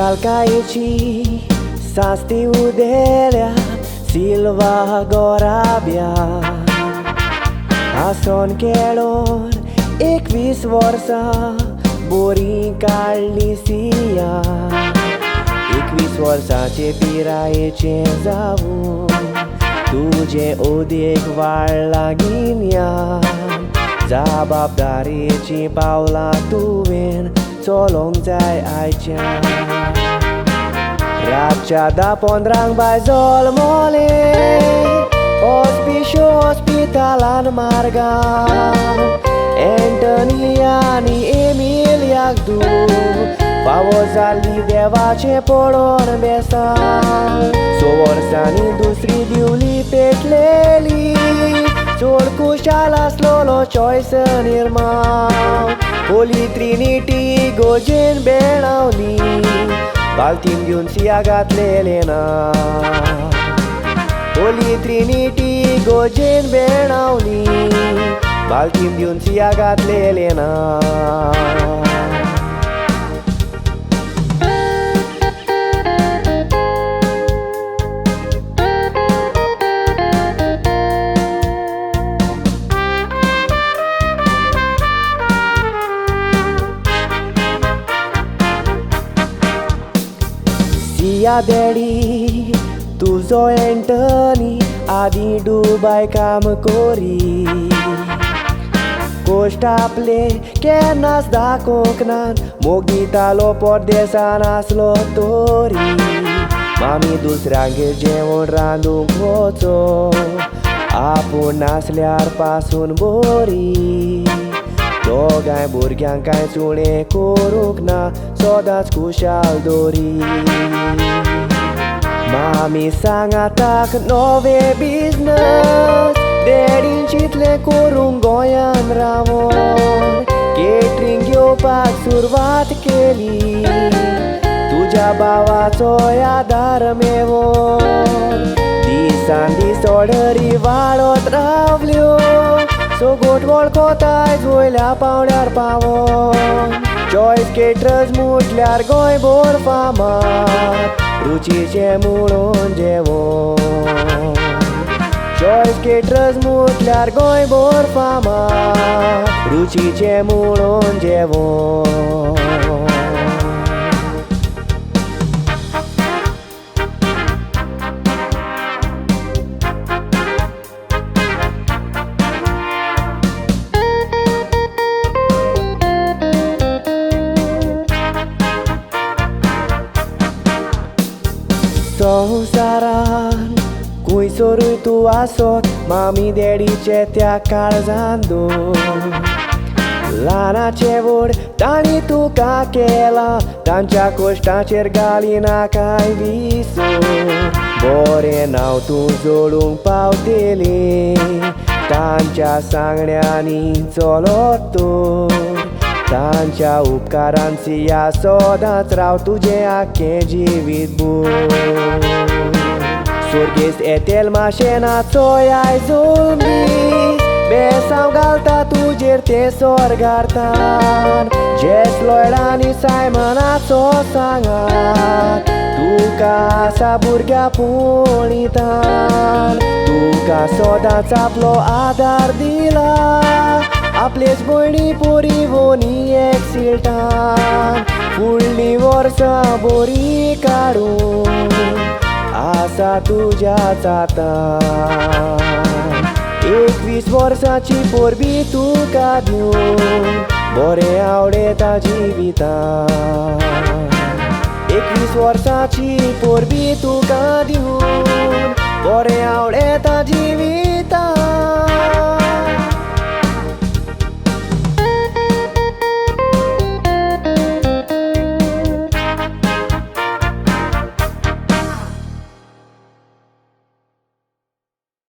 Calcaeci, Sasti Udelia, Silva Gorabia. Ason Kelor, 21 वर्षा बोरी काढली सिया. 21 वर्षाचे पिरायेचे जाऊन तुझे उदेक वाढ लागीन या. जबाबदारीची पावला तुवेन चलोंक जाय आयच्या. रातच्या 10-15 बाय जल्मले हॉस्पिटलान मार्गान. एंटनी आनी एमिलियाक दू फावो जाली देवाचे पडोन बेसान. 6 वर्सांनी दुसरी दिवली पेटलेली. चोड कुशाल आसलोलो चॉयस निर्माव. होली ट्रिनिटी गोजेन बेणावली. बाल्टीन घेवन सिया घातलेले ना. होली ट्रिनिटी गोजेन बेणावली. बाल्टीन घेवन सिया घातलेले ना. सिया डॅडी तुझो एंटनी आदी दुबाय काम कोरी. गोश्ट आपले केन्नाच दाखोवंक ना. मोगितालो परदेसान आसलो तोरी. मामी दुसऱ्यांगेर जेवण रांदूंक वचो. आपूण नासल्यार पासून बोरी. दोगांय भुरग्यांक कांयच उणें करूंक ना. सदांच खुशाल दोरी. मामी सांगा ताक नवे बिझनस. डॅडीन चिंतलें करूंक गोंयान रावोन. केटरिंग घेवपाक सुरवात केली. तुज्या भावाचो आदार मेळोन. दिसान दीस ऑर्डरी वाडत रावल्यो. सो गोठवळ कोतायज वयल्या पावंड्यार पावोन. चॉयस केटरर्स म्हटल्यार गोंयभर फामाद. रुचीचें म्हणून जेवण. चॉयस केटरर्स म्हटल्यार गोंयभर फामाद. रुचीचें म्हणून जेवण. संवसारान खंयसरूय तूं आसत. मामी डॅडीचे त्या काळजान दवर. ल्हानाचे व्हड तांणी तुका केला. तांच्या कश्टाचेर घाली नाकाय विसर. बरें नांव तूं जोडूंक पावतेलें. तांच्या सांगण्यांनी चलत तर. तांच्या उपकारान सिया सदांच राव तुजें आख्खें जिवीतभर. सोर्गेस्त येतेल माशेनाचो आयजून दीस. बेसांव घालता तुजेर ते स्वर्गार्थान. जेस लॉयड आनी सायमनाचो सांगात. तुका आसा भुरग्या पळितान. तुका सदांच आपलो आदार दिला. आपलेच भयणी पोरी वोनी एक्सिल्टान. फुडलीं वर्सां बरी काडून आसा तुज्या हातान. 21 वर्सांची पोरबी तुका दिवन बरें आवडेता जिवितान. 21 वर्सांची पोरबी तुका दिवन बरें आवडेता जिवितान.